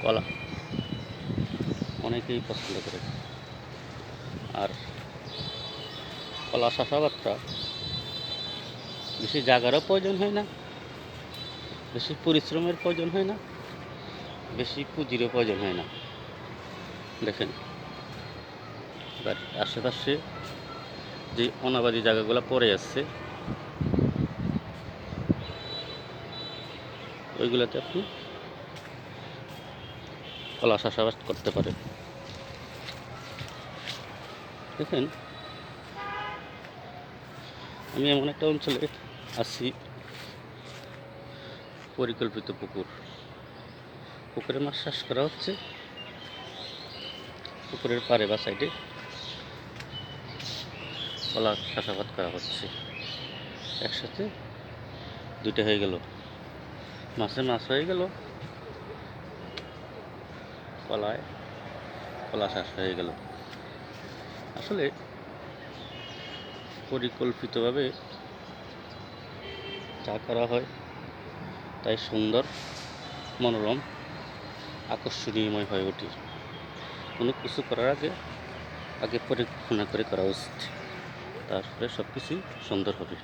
কলা অনেকেই পছন্দ করে। আর কলা চাষাবাদটা বেশি জায়গারও প্রয়োজন হয় না, বেশি পরিশ্রমের প্রয়োজন হয় না, বেশি পুঁজিরও প্রয়োজন হয় না। দেখেন আশেপাশে যে অনাবাদি জায়গাগুলো পড়ে আছে ওইগুলোতে আপনি কলা চাষাবাদ করতে পারেন। দেখেন আমি এমন একটা অঞ্চলে আছি, পরিকল্পিত পুকুরে মাছ চাষ করা হচ্ছে। পুকুরের পাড়ে বা সাইডে কলা চাষাবাদ করা হচ্ছে। একসাথে দুইটা হয়ে গেল, মাছে মাছ হয়ে গেল, কলা চাষ হয়ে গেল। আসলে পরিকল্পিতভাবে যা করা হয় তাই সুন্দর, মনোরম, আকর্ষণীয়ময় হয়ে ওঠে। কোনো কিছু করার আগে পরিকল্পনা করে করা উচিত, তারপরে সব কিছুই সুন্দর হবে।